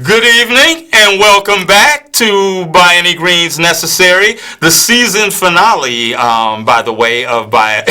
Good evening and welcome back to By Any Greens Necessary, the season finale, by the way, of I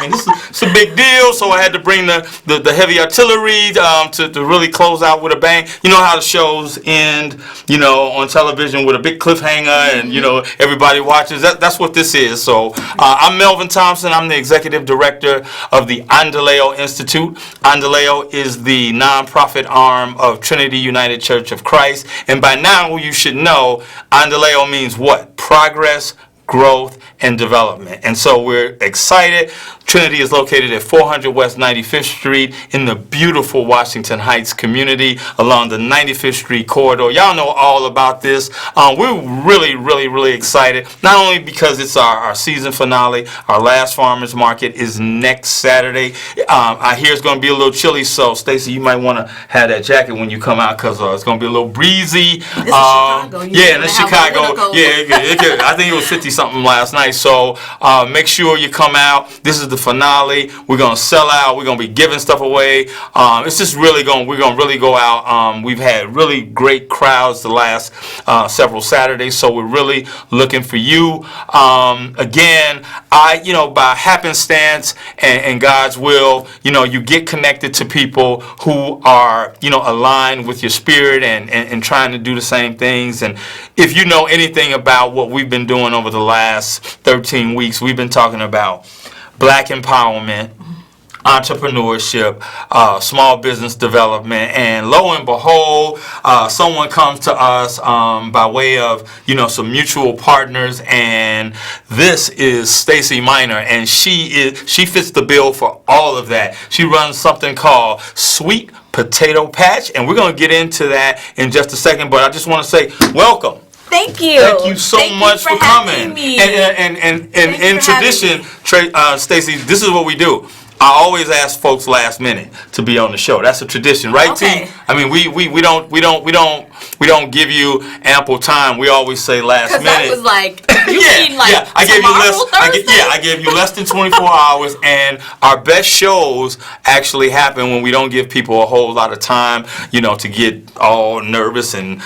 mean, it's a big deal, so I had to bring the heavy artillery to really close out with a bang. You know how the shows end, on television with a big cliffhanger and, everybody watches. That's what this is. So I'm Melvin Thompson. I'm the executive director of the Endeleo Institute. Endeleo is the nonprofit arm of Trinity United Church of Christ. And by now you should know Endeleo means what? Progress, growth, and development. And so we're excited. Trinity is located at 400 West 95th Street in the beautiful Washington Heights community along the 95th Street corridor. Y'all know all about this. We're really excited, not only because it's our season finale. Our last farmers market is next Saturday. I hear it's going to be a little chilly, so Stacey, you might want to have that jacket when you come out because it's going to be a little breezy. This is Chicago. It's Chicago. Yeah, I think it was 50 something last night. So make sure you come out. This is the finale. We're gonna sell out. We're gonna be giving stuff away. It's just we're gonna really go out. We've had really great crowds the last several Saturdays, so we're really looking for you. Again, by happenstance and God's will, you get connected to people who are aligned with your spirit and trying to do the same things. And if you know anything about what we've been doing over the last 13 weeks, we've been talking about black empowerment, entrepreneurship, small business development, and lo and behold, someone comes to us by way of some mutual partners, and this is Stacey Minor, and she fits the bill for all of that. She runs something called Sweet Potato Patch, and we're going to get into that in just a second, but I just want to say welcome. Thank you. Thank you so much for coming. And in tradition, Stacey, this is what we do. I always ask folks last minute to be on the show. That's a tradition, right, okay. T? I mean, we don't give you ample time. We always say last minute. That was like I gave you less than 24 hours, and our best shows actually happen when we don't give people a whole lot of time, to get all nervous and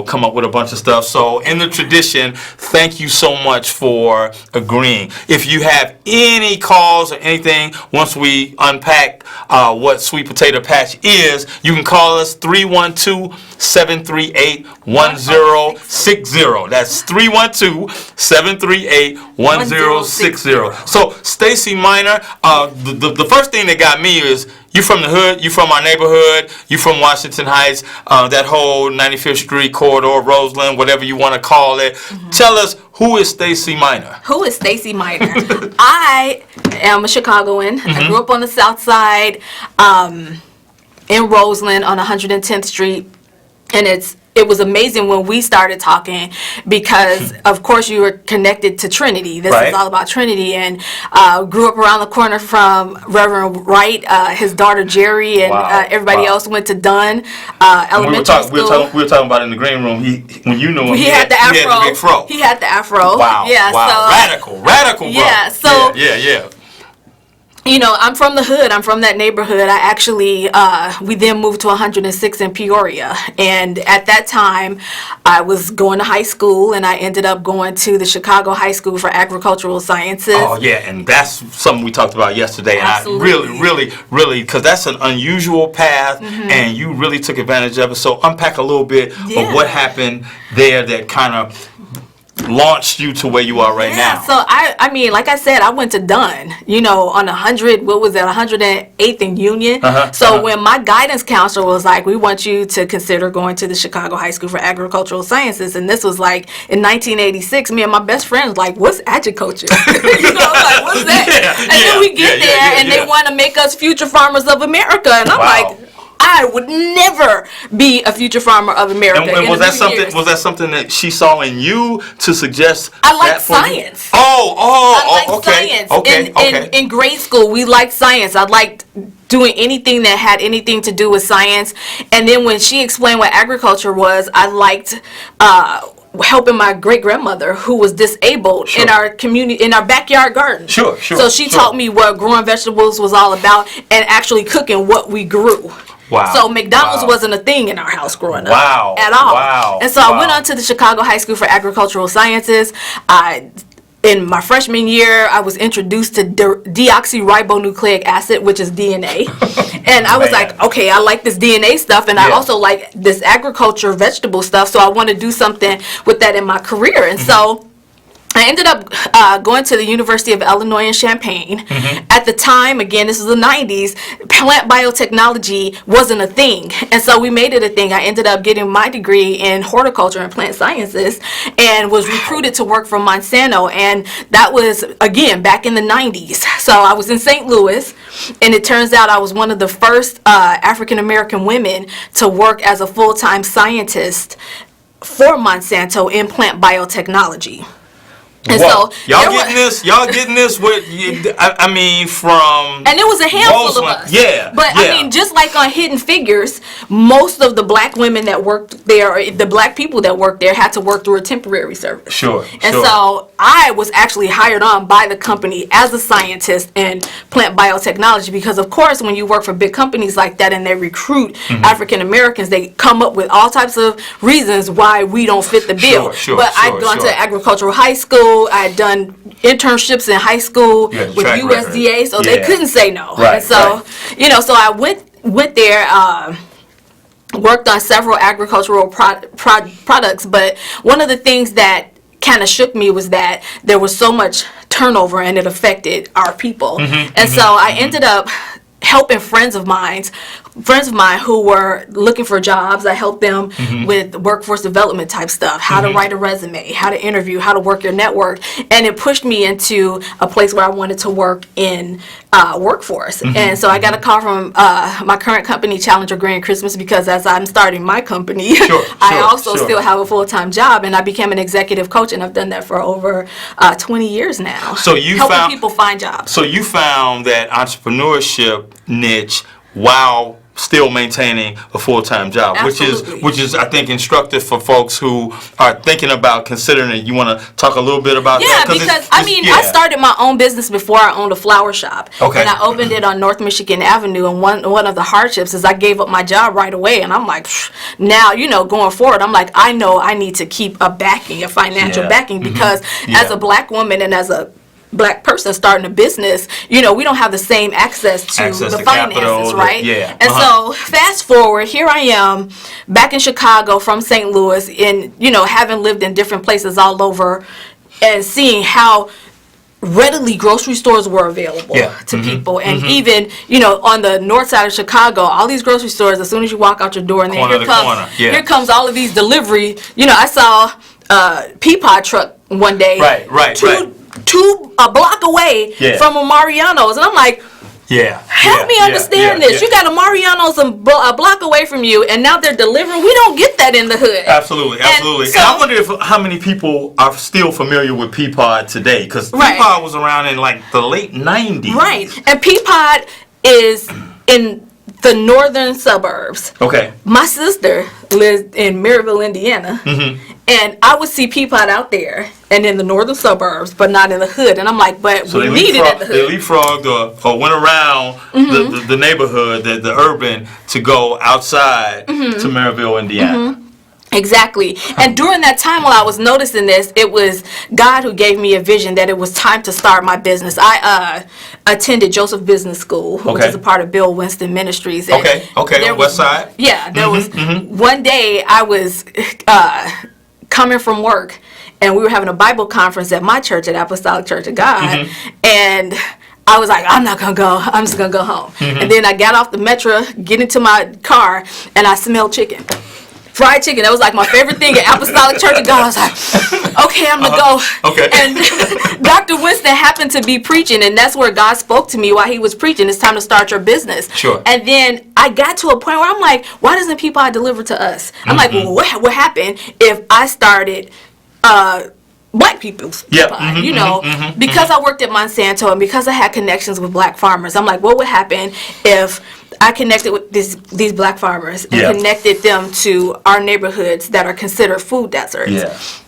come up with a bunch of stuff. So in the tradition, thank you so much for agreeing. If you have any calls or anything, once we unpack what Sweet Potato Patch is, you can call us 312-738-1060. That's 312-738-1060. So, Stacey Minor, the first thing that got me is you from the hood, you from our neighborhood, you from Washington Heights, that whole 95th Street corridor, Roseland, whatever you want to call it. Mm-hmm. Tell us, who is Stacey Minor? Who is Stacey Minor? I am a Chicagoan. Mm-hmm. I grew up on the South Side, in Roseland on 110th Street, and it was amazing when we started talking because, of course, you were connected to Trinity. This is all about Trinity, and grew up around the corner from Reverend Wright, his daughter Jerry, and everybody else went to Dunn Elementary School. We were talking about in the green room. When you knew him, he had the afro. He had the big fro. He had the afro. Wow. Yeah. Wow. So, radical, bro. Yeah. So. Yeah. I'm from the hood. I'm from that neighborhood. I actually, we then moved to 106 in Peoria. And at that time, I was going to high school, and I ended up going to the Chicago High School for Agricultural Sciences. Oh, yeah, and that's something we talked about yesterday. Absolutely. And I really, because that's an unusual path, mm-hmm. and you really took advantage of it. So unpack a little bit of what happened there that kind of launched you to where you are right now. So I mean, like I said, I went to Dunn, on 108th and Union. When my guidance counselor was like, we want you to consider going to the Chicago High School for Agricultural Sciences, and this was like in 1986, me and my best friend was like, what's agriculture? Like, what's that? Then we get there and they want to make us future farmers of America, and I'm like, I would never be a future farmer of America. And was that something that she saw in you to suggest? I like science. I like science. Okay. In grade school, we liked science. I liked doing anything that had anything to do with science. And then when she explained what agriculture was, I liked helping my great grandmother who was disabled in our community, in our backyard garden. Sure. So she taught me what growing vegetables was all about and actually cooking what we grew. Wow. So McDonald's Wow. wasn't a thing in our house growing Wow. up at all. Wow. And so I went on to the Chicago High School for Agricultural Sciences. In my freshman year, I was introduced to deoxyribonucleic acid, which is DNA. And I was like, okay, I like this DNA stuff, and I also like this agriculture vegetable stuff, so I want to do something with that in my career. And so I ended up going to the University of Illinois in Champaign. At the time, again, this is the 90s, plant biotechnology wasn't a thing. And so we made it a thing. I ended up getting my degree in horticulture and plant sciences and was recruited to work for Monsanto. And that was, again, back in the 90s. So I was in St. Louis, and it turns out I was one of the first African-American women to work as a full-time scientist for Monsanto in plant biotechnology. And Whoa. so y'all getting this with I mean from, and it was a handful of us. But I mean, just like on Hidden Figures, most of the black women that worked there, or the black people that worked there, had to work through a temporary service. And so I was actually hired on by the company as a scientist in plant biotechnology, because of course when you work for big companies like that and they recruit African Americans, they come up with all types of reasons why we don't fit the bill. But I'd gone to agricultural high school. I had done internships in high school with USDA, so they couldn't say no. And so, so I went there, worked on several agricultural products, but one of the things that kind of shook me was that there was so much turnover and it affected our people. And so I ended up helping friends of mine who were looking for jobs. I helped them with workforce development type stuff, how to write a resume, how to interview, how to work your network. And it pushed me into a place where I wanted to work in workforce. And so I got a call from my current company, Challenger Grand Christmas, because as I'm starting my company, I also still have a full-time job, and I became an executive coach, and I've done that for over 20 years now. So you helping people find jobs. So you found that entrepreneurship niche while still maintaining a full-time job, which is I think instructive for folks who are thinking about considering it. You want to talk a little bit about that? Because I started my own business before I owned a flower shop, and I opened it on North Michigan Avenue. And one of the hardships is I gave up my job right away, and I'm like, now going forward, I'm like, I know I need to keep a financial backing, because as a black woman and as a black person starting a business, we don't have the same access to the finances, capital, right? And so fast forward, here I am back in Chicago from St. Louis, in having lived in different places all over and seeing how readily grocery stores were available to people. And even on the north side of Chicago, all these grocery stores, as soon as you walk out your door, and then here comes all of these delivery. I saw a Peapod truck one day, a block away from a Mariano's, and I'm like, help me understand this. You got a Mariano's a block away from you, and now they're delivering. We don't get that in the hood. Absolutely. And I wonder how many people are still familiar with Peapod today, because Peapod was around in like the late 90s. Right, and Peapod is in the northern suburbs. My sister lives in Maryville, Indiana, and I would see Peapod out there and in the northern suburbs, but not in the hood. And I'm like, but we need it in the hood. They leapfrogged or went around the neighborhood, the urban, to go outside to Maryville, Indiana. Exactly. And during that time while I was noticing this, it was God who gave me a vision that it was time to start my business. I attended Joseph Business School, which is a part of Bill Winston Ministries. And on West Side? Yeah, there was one day I was coming from work, and we were having a Bible conference at my church, at Apostolic Church of God, and I was like, I'm not going to go. I'm just going to go home. And then I got off the metro, get into my car, and I smelled chicken. Fried chicken. That was like my favorite thing at Apostolic Church of God. I was like, okay, I'm going to go. And Dr. Winston happened to be preaching, and that's where God spoke to me while he was preaching. It's time to start your business. And then I got to a point where I'm like, why doesn't Peapod deliver to us? I'm like, well, what happened if I started black people's Peapod, because I worked at Monsanto and because I had connections with black farmers. I'm like, what would happen if I connected with these black farmers and connected them to our neighborhoods that are considered food deserts?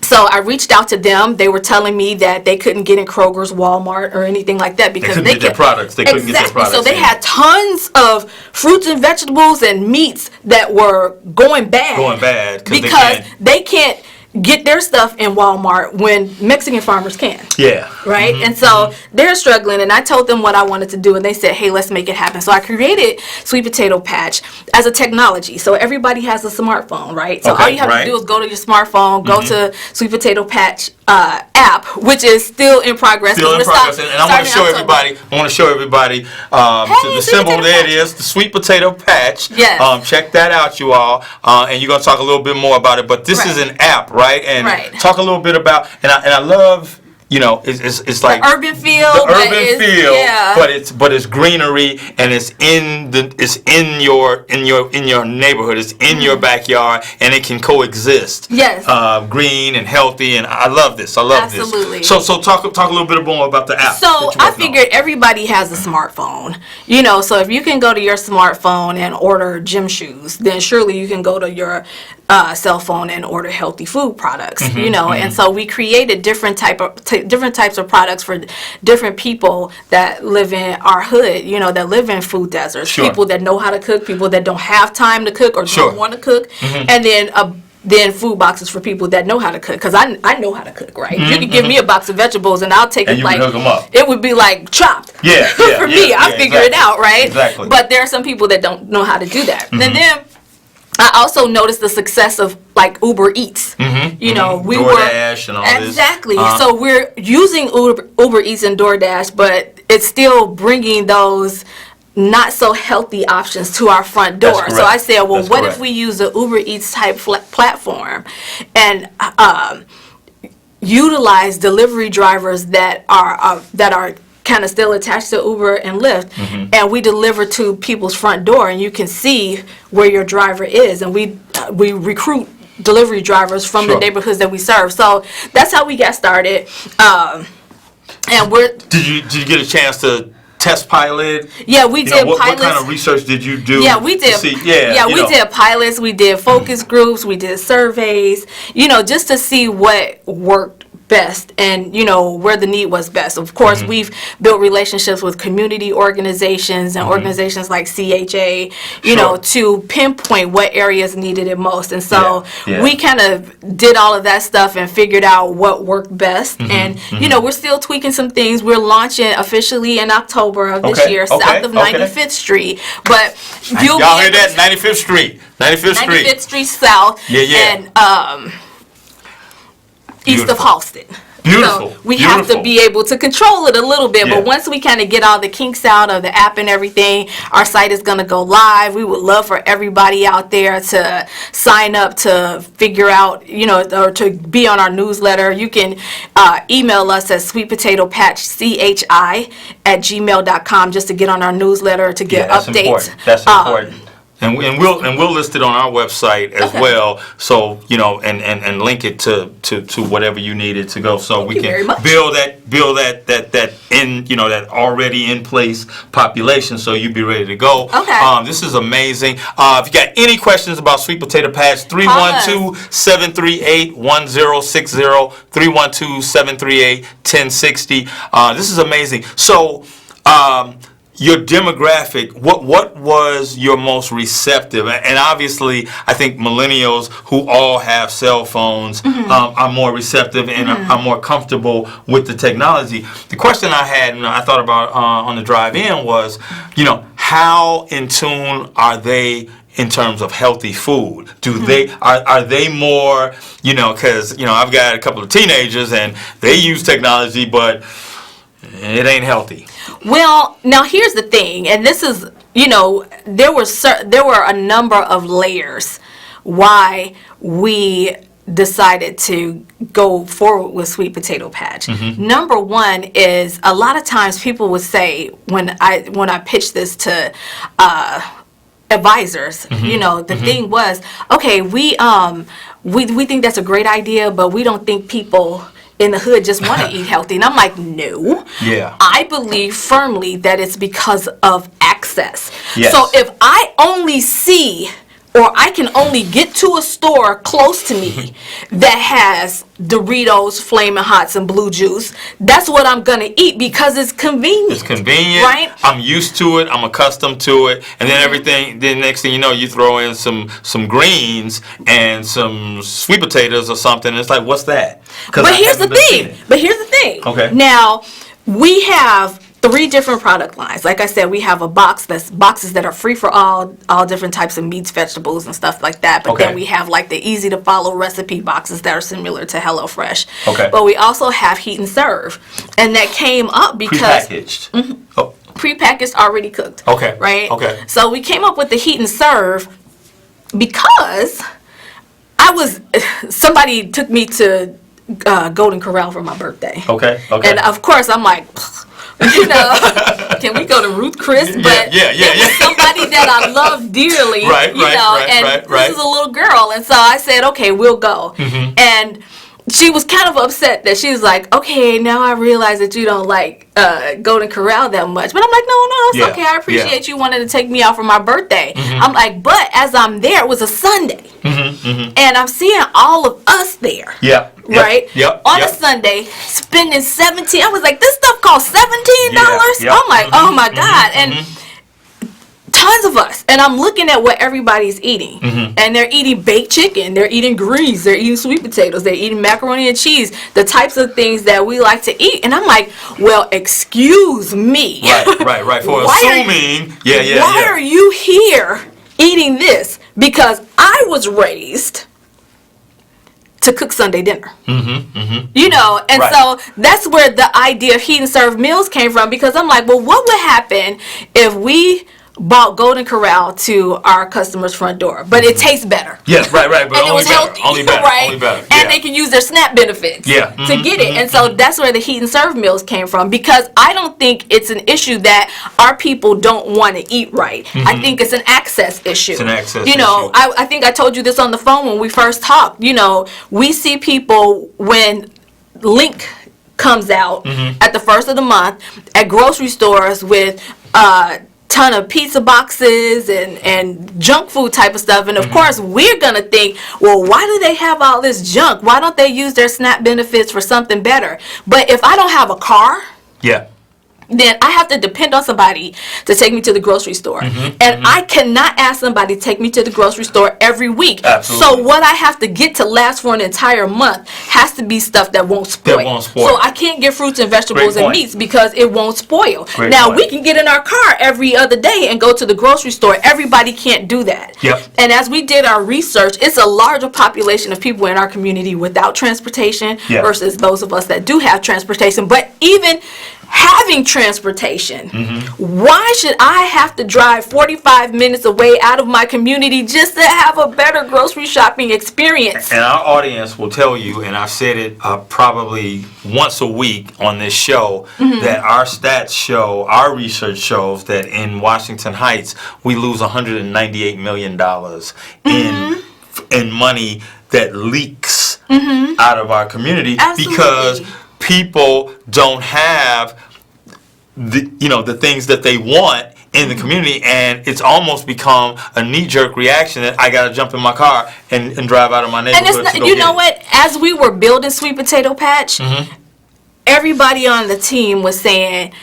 So So I reached out to them. They were telling me that they couldn't get in Kroger's, Walmart, or anything like that because they couldn't get their products. They couldn't get their products. So they had tons of fruits and vegetables and meats that were going bad because they can't get their stuff in Walmart when Mexican farmers can. Yeah. Right? And so they're struggling, and I told them what I wanted to do, and they said, hey, let's make it happen. So I created Sweet Potato Patch as a technology. So everybody has a smartphone, right? So all you have to do is go to your smartphone, go to Sweet Potato Patch app, which is still in progress. Still in progress. And I want to show everybody, the symbol, there it is, the Sweet Potato Patch. Yes. Check that out, you all. And you're going to talk a little bit more about it. But this is an app, right? And talk a little bit about, and I love, it's like the urban feel. But it's greenery, and it's in your neighborhood. It's in your backyard, and it can coexist. Yes. Green and healthy, and I love this. Absolutely. This. So talk a little bit more about the app. So I figured everybody has a smartphone. So if you can go to your smartphone and order gym shoes, then surely you can go to your cell phone and order healthy food products. And so we created different types of products for different people that live in our hood, that live in food deserts. Sure. People that know how to cook, people that don't have time to cook or don't want to cook, and then food boxes for people that know how to cook, because I know how to cook, right? You can give me a box of vegetables and I'll take it like hook them up. It would be like chopped. For me, I figure it out, right? Exactly. But there are some people that don't know how to do that. And then I also noticed the success of like Uber Eats. We DoorDash and all this. Exactly. So we're using Uber Eats and DoorDash, but it's still bringing those not so healthy options to our front door. So I said, well, what if we use the Uber Eats type platform and utilize delivery drivers that are kind of still attached to Uber and Lyft, and we deliver to people's front door, and you can see where your driver is, and we recruit delivery drivers from the neighborhoods that we serve. So that's how we got started. And did you get a chance to test pilot? Yeah, we did pilots. What kind of research did you do? Yeah, we did. We did pilots. We did focus groups. We did surveys. Just to see what worked best and where the need was best. Of course, we've built relationships with community organizations and organizations like CHA, to pinpoint what areas needed it most. And so we kind of did all of that stuff and figured out what worked best. And we're still tweaking some things. We're launching officially in October of this year, south of 95th Street. But y'all hear that? 95th Street. 95th Street South. And east of Halston. Beautiful. So we have to be able to control it a little bit, but once we kind of get all the kinks out of the app and everything, our site is going to go live. We would love for everybody out there to sign up to figure out, or to be on our newsletter. You can email us at sweetpotatopatchchi@gmail.com just to get on our newsletter to get updates. That's important. And we'll list it on our website as well. So and link it to whatever you need it to go. So we can build that in that already in place population. So you be ready to go. Okay. This is amazing. If you got any questions about Sweet Potato Patch, 312-738-1060, 312-738-1060. This is amazing. So. Your demographic, what was your most receptive? And obviously, I think millennials who all have cell phones are more receptive and are more comfortable with the technology. The question I had, and I thought about on the drive in was, how in tune are they in terms of healthy food? Do they are they more, because I've got a couple of teenagers and they use technology, but it ain't healthy. Well, now here's the thing, and this is, there were a number of layers why we decided to go forward with Sweet Potato Patch. Number one is a lot of times people would say when I pitched this to advisors, the thing was, okay, we think that's a great idea, but we don't think people in the hood just want to eat healthy. And I'm like, no. Yeah. I believe firmly that it's because of access. Yes. So if I only see or I can only get to a store close to me that has Doritos, Flamin' Hots, and Blue Juice, that's what I'm gonna eat because it's convenient. It's convenient, right? I'm used to it, I'm accustomed to it, and then then next thing you know, you throw in some greens and some sweet potatoes or something, and it's like, what's that? But here's the thing. Okay. Now, we have 3 different product lines. Like I said, we have boxes that are free for all different types of meats, vegetables, and stuff like that. But then we have like the easy to follow recipe boxes that are similar to HelloFresh. Okay. But we also have Heat and Serve, and that came up because prepackaged. Oh. prepackaged, already cooked. Okay. Right. Okay. So we came up with the Heat and Serve because somebody took me to Golden Corral for my birthday. Okay. And of course, I'm like, can we go to Ruth Chris? But it was somebody that I love dearly, this is a little girl, and so I said, okay, we'll go. And she was kind of upset that she was like, okay, now I realize that you don't like Golden Corral that much. But I'm like, no, it's okay. I appreciate you wanting to take me out for my birthday. I'm like, but as I'm there, it was a Sunday. And I'm seeing all of us there. On a Sunday, spending $17. I was like, this stuff costs $17. I'm like, oh my God. And tons of us, and I'm looking at what everybody's eating, and they're eating baked chicken, they're eating greens, they're eating sweet potatoes, they're eating macaroni and cheese, the types of things that we like to eat. And I'm like, well, excuse me, right for assuming why are you here eating this? Because I was raised to cook Sunday dinner. So that's where the idea of Heat and Serve meals came from, because I'm like, well, what would happen if we bought Golden Corral to our customers' front door, but it tastes better. Yes, right. But and it was healthy, only better, right? Only better. And they can use their SNAP benefits to get it. And so that's where the Heat and Serve meals came from, because I don't think it's an issue that our people don't want to eat right. I think it's an access issue. It's an access issue. I think I told you this on the phone when we first talked. We see people when Link comes out at the first of the month at grocery stores with ton of pizza boxes and junk food type of stuff, and of course we're gonna think, well, why do they have all this junk? Why don't they use their SNAP benefits for something better? But if I don't have a car, then I have to depend on somebody to take me to the grocery store. And I cannot ask somebody to take me to the grocery store every week. Absolutely. So what I have to get to last for an entire month has to be stuff that won't spoil. So I can't get fruits and vegetables and meats because it won't spoil. We can get in our car every other day and go to the grocery store. Everybody can't do that. And as we did our research, it's a larger population of people in our community without transportation versus those of us that do have transportation. But even having transportation, why should I have to drive 45 minutes away out of my community just to have a better grocery shopping experience? And our audience will tell you, and I've said it probably once a week on this show, that our stats show, our research shows that in Washington Heights, we lose $198 million in money that leaks out of our community. Absolutely. Because people don't have the things that they want in the community, and it's almost become a knee-jerk reaction that I gotta jump in my car and drive out of my neighborhood. And what? As we were building Sweet Potato Patch, everybody on the team was saying,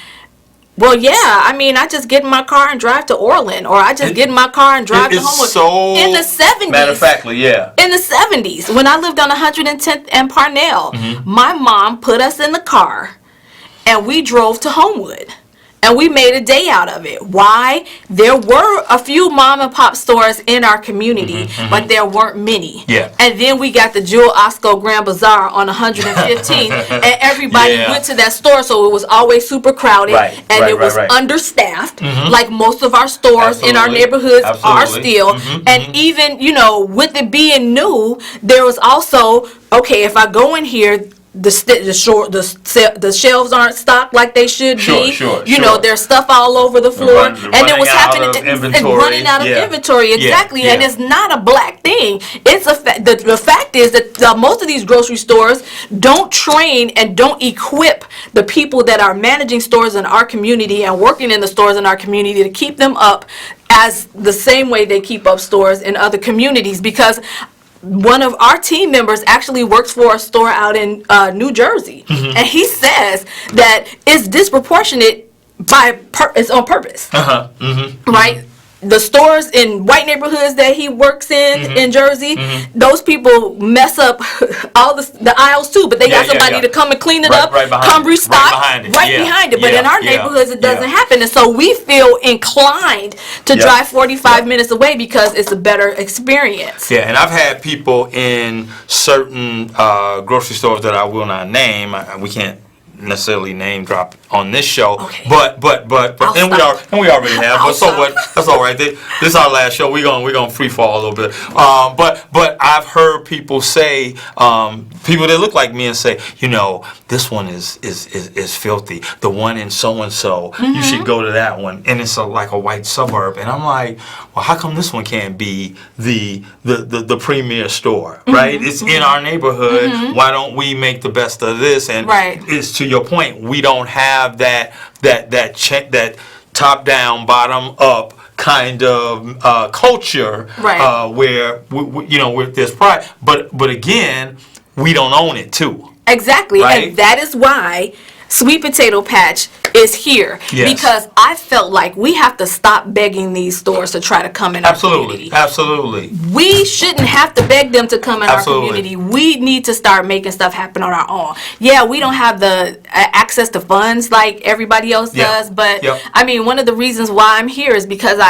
well, I just get in my car and drive to Orland, or I just get in my car and drive to Homewood. In the 70s. Matter of factly, in the 70s, when I lived on 110th and Parnell, my mom put us in the car and we drove to Homewood. And we made a day out of it. Why? There were a few mom and pop stores in our community, but there weren't many. And then we got the Jewel Osco Grand Bazaar on 115, and everybody went to that store, so it was always super crowded, and it was understaffed, like most of our stores in our neighborhoods are still. And even, with it being new, there was also, okay, if I go in here, the shelves aren't stocked like they should be. There's stuff all over the floor, and it was happening and running out of inventory. Exactly, and it's not a black thing. It's a the fact is that most of these grocery stores don't train and don't equip the people that are managing stores in our community and working in the stores in our community to keep them up as the same way they keep up stores in other communities, because one of our team members actually works for a store out in New Jersey, and he says that it's disproportionate it's on purpose, right? The stores in white neighborhoods that he works in Jersey, those people mess up all the aisles too, but they got somebody to come and clean it up, come restock behind it. But in our neighborhoods, it doesn't happen. And so we feel inclined to drive 45 minutes away because it's a better experience. Yeah, and I've had people in certain grocery stores that I will not name. We can't necessarily name drop on this show, but and we already have. But so what? That's all right. This is our last show. We're gonna free fall a little bit. But I've heard people say, people that look like me and say, this one is filthy. The one in so and so, you should go to that one, and it's like a white suburb. And I'm like, well, how come this one can't be the premier store, right? It's in our neighborhood. Why don't we make the best of this? And it's to your point, we don't have that top down, bottom up kind of culture where there's pride, but again, we don't own it too. Exactly, and that is why Sweet Potato Patch is here, because I felt like we have to stop begging these stores to try to come in our community. Absolutely. We shouldn't have to beg them to come in our community. We need to start making stuff happen on our own. Yeah, we don't have the access to funds like everybody else does, but I mean, one of the reasons why I'm here is because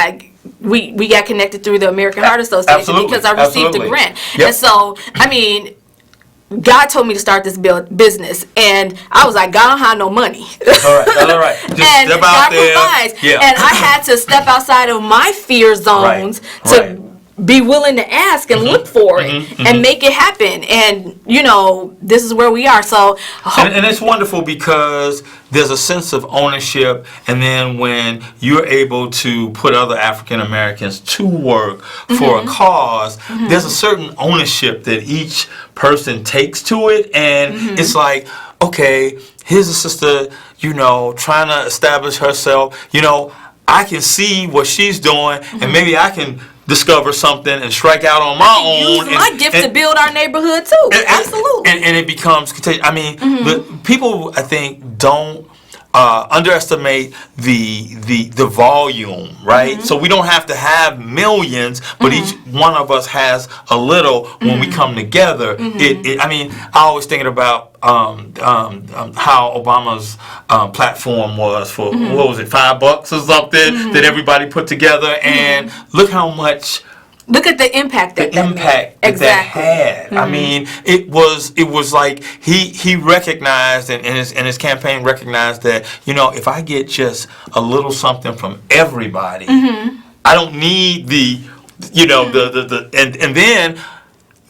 we got connected through the American Heart Association because I received a grant. And so, I mean, God told me to start this business, and I was like, God, I don't have no money. All right. Just and step out God there. Provides. Yeah. And I had to step outside of my fear zones to be willing to ask and look for it and make it happen. And, this is where we are. So, and it's wonderful because there's a sense of ownership, and then when you're able to put other African Americans to work for a cause, there's a certain ownership that each person takes to it, and it's like, okay, here's a sister, trying to establish herself. I can see what she's doing, and maybe I can discover something and strike out on my own. Use my gift to build our neighborhood too. Absolutely. And it becomes contagious. I mean, the people, I think, don't underestimate the volume, right? So we don't have to have millions, but each one of us has a little when we come together. I mean, I always thinking about how Obama's platform was for what was it, $5 or something that everybody put together, and look how much. Look at the impact that that had. I mean, it was like he recognized and his campaign recognized that, if I get just a little something from everybody, I don't need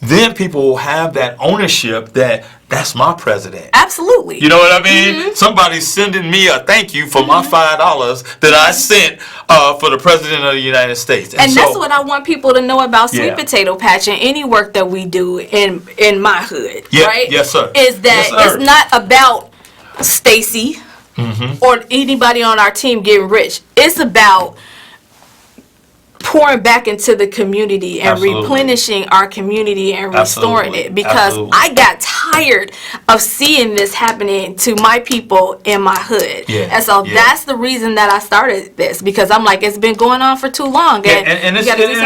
and then people will have that ownership that's my president. Absolutely. You know what I mean? Somebody's sending me a thank you for my $5 that I sent for the president of the United States. And that's what I want people to know about Sweet Potato Patch and any work that we do in my hood, right? Yes, sir. Is that it's not about Stacey or anybody on our team getting rich. It's about pouring back into the community and replenishing our community and restoring it, because I got tired of seeing this happening to my people in my hood. And so that's the reason that I started this, because I'm like, it's been going on for too long, and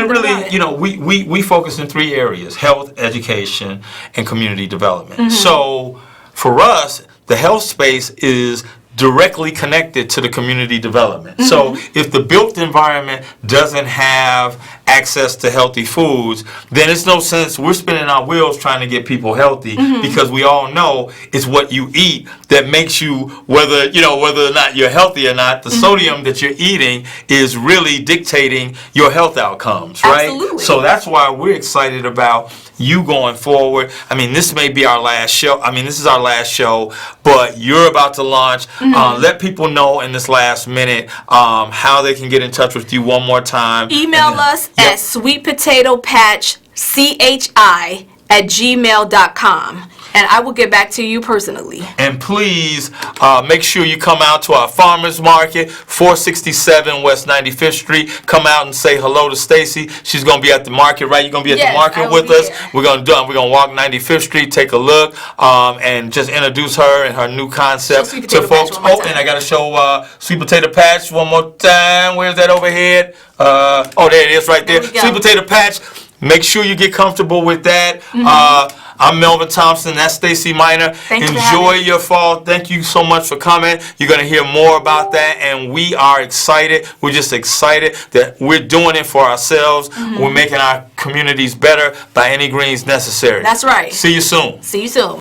really, we focus in 3 areas: health, education, and community development. So for us, the health space is directly connected to the community development. So if the built environment doesn't have access to healthy foods, then it's no sense we're spinning our wheels trying to get people healthy, because we all know it's what you eat that makes you, whether or not you're healthy or not, the sodium that you're eating is really dictating your health outcomes, right? Absolutely. So that's why we're excited about you going forward. I mean, this may be our last show. I mean, this is our last show, but you're about to launch. Let people know in this last minute how they can get in touch with you one more time. Email us at sweetpotatopatchchi@gmail.com. And I will get back to you personally. And please make sure you come out to our farmers market, 467 West 95th Street. Come out and say hello to Stacey. She's gonna be at the market, right? You're gonna be at the market with us. There. We're gonna walk 95th Street, take a look, and just introduce her and her new concept to folks. Oh, and I gotta show sweet potato patch one more time. Where's that overhead? Oh, there it is, right there. Sweet potato patch. Make sure you get comfortable with that. I'm Melvin Thompson. That's Stacey Minor. Enjoy your fall. Thank you so much for coming. You're going to hear more about that, and we are excited. We're just excited that we're doing it for ourselves. We're making our communities better by any means necessary. That's right. See you soon. See you soon.